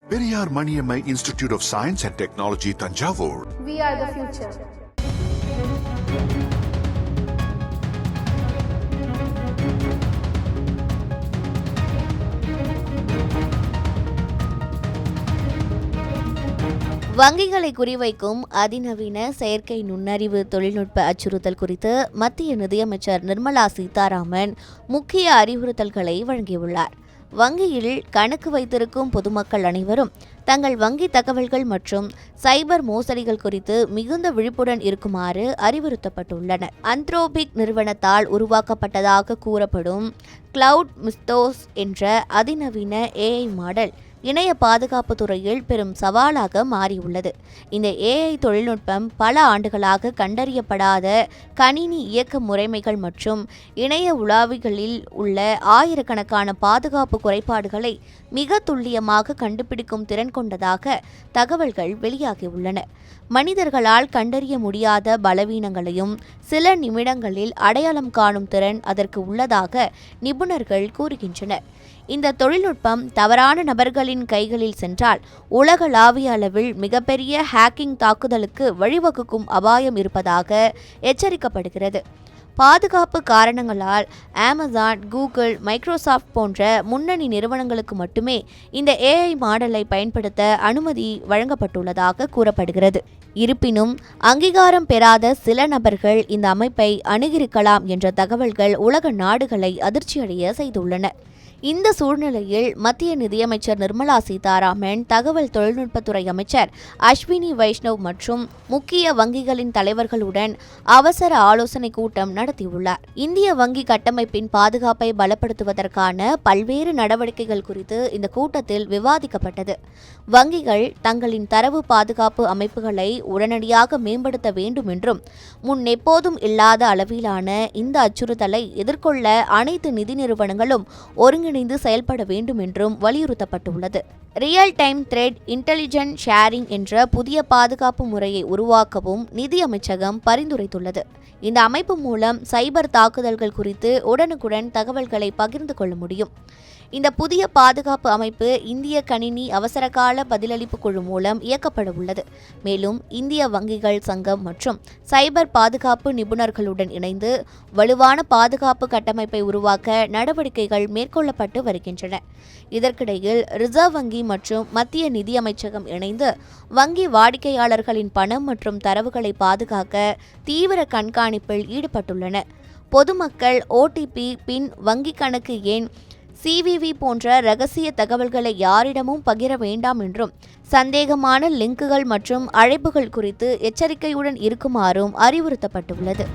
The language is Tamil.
Periyar Maniammai Institute of Science and Technology, Thanjavur. We are the future. வங்கிகளை குறிவைக்கும் அதிநவீன செயற்கை நுண்ணறிவு தொழில்நுட்ப அச்சுறுத்தல் குறித்து மத்திய நிதியமைச்சர் நிர்மலா சீதாராமன் முக்கிய அறிவுறுத்தல்களை வழங்கியுள்ளார். வங்கியில் கணக்கு வைத்திருக்கும் பொதுமக்கள் அனைவரும் தங்கள் வங்கி தகவல்கள் மற்றும் சைபர் மோசடிகள் குறித்து மிகுந்த விழிப்புடன் இருக்குமாறு அறிவுறுத்தப்பட்டுள்ளனர். அந்த்ரோபிக் நிறுவனத்தால் உருவாக்கப்பட்டதாக கூறப்படும் கிளவுட் மிஸ்தோஸ் என்ற அதிநவீன AI மாடல் இணைய பாதுகாப்பு துறையில் பெரும் சவாலாக மாறியுள்ளது. இந்த AI தொழில்நுட்பம் பல ஆண்டுகளாக கண்டறியப்படாத கணினி இயக்க முறைமைகள் மற்றும் இணைய உலாவிகளில் உள்ள ஆயிரக்கணக்கான பாதுகாப்பு குறைபாடுகளை மிக துல்லியமாக கண்டுபிடிக்கும் திறன் கொண்டதாக தகவல்கள் வெளியாகியுள்ளன. மனிதர்களால் கண்டறிய முடியாத பலவீனங்களையும் சில நிமிடங்களில் அடையாளம் காணும் திறன் அதற்கு உள்ளதாக நிபுணர்கள் கூறுகின்றனர். இந்த தொழில்நுட்பம் தவறான நபர்களின் கைகளில் சென்றால் உலகளாவிய அளவில் மிகப்பெரிய ஹேக்கிங் தாக்குதலுக்கு வழிவகுக்கும் அபாயம் இருப்பதாக எச்சரிக்கப்படுகிறது. பாதுகாப்பு காரணங்களால் அமேசான், கூகுள், மைக்ரோசாஃப்ட் போன்ற முன்னணி நிறுவனங்களுக்கு மட்டுமே இந்த AI மாடலை பயன்படுத்த அனுமதி வழங்கப்பட்டுள்ளதாக கூறப்படுகிறது. இருப்பினும் அங்கீகாரம் பெறாத சில நபர்கள் இந்த அமைப்பை அணுகியிருக்கலாம் என்ற தகவல்கள் உலக நாடுகளை அதிர்ச்சியடைய செய்துள்ளன. இந்த சூழ்நிலையில் மத்திய நிதியமைச்சர் நிர்மலா சீதாராமன், தகவல் தொழில்நுட்பத்துறை அமைச்சர் அஸ்வினி வைஷ்ணவ் மற்றும் முக்கிய வங்கிகளின் தலைவர்களுடன் அவசர ஆலோசனை கூட்டம் நடத்தியுள்ளார். இந்திய வங்கி கட்டமைப்பின் பாதுகாப்பை பலப்படுத்துவதற்கான பல்வேறு நடவடிக்கைகள் குறித்து இந்த கூட்டத்தில் விவாதிக்கப்பட்டது. வங்கிகள் தங்களின் தரவு பாதுகாப்பு அமைப்புகளை உடனடியாக மேம்படுத்த வேண்டும் என்றும், முன் எப்போதும் இல்லாத அளவிலான இந்த அச்சுறுத்தலை எதிர்கொள்ள அனைத்து நிதி நிறுவனங்களும் ஒருங்கிணைந்து செயல்பட வேண்டும் என்றும் வலியுறுத்தப்பட்டுள்ளது. Real time thread intelligent sharing என்ற புதிய பாதுகாப்பு முறையை உருவாக்கவும் நிதி அமைச்சகம் பரிந்துரைத்துள்ளது. இந்த அமைப்பு மூலம் சைபர் தாக்குதல்கள் குறித்து உடனுக்குடன் தகவல்களை பகிர்ந்து கொள்ள முடியும். இந்த புதிய பாதுகாப்பு அமைப்பு இந்திய கணினி அவசரகால பதிலளிப்பு குழு மூலம் இயக்கப்பட உள்ளது. மேலும் இந்திய வங்கிகள் சங்கம் மற்றும் சைபர் பாதுகாப்பு நிபுணர்களுடன் இணைந்து வலுவான பாதுகாப்பு கட்டமைப்பை உருவாக்க நடவடிக்கைகள் மேற்கொள்ளப்பட்டு வருகின்றன. இதற்கிடையில் ரிசர்வ் வங்கி மற்றும் மத்திய நிதி அமைச்சகம் இணைந்து வங்கி வாடிக்கையாளர்களின் பணம் மற்றும் தரவுகளை பாதுகாக்க தீவிர கண்காணிப்பில் ஈடுபட்டுள்ளன. பொதுமக்கள் OTP, பின், வங்கி கணக்கு எண், CVV போன்ற ரகசிய தகவல்களை யாரிடமும் பகிர வேண்டாம் என்றும், சந்தேகமான லிங்குகள் மற்றும் அழைப்புகள் குறித்து எச்சரிக்கையுடன் இருக்குமாறும் அறிவுறுத்தப்பட்டுள்ளது.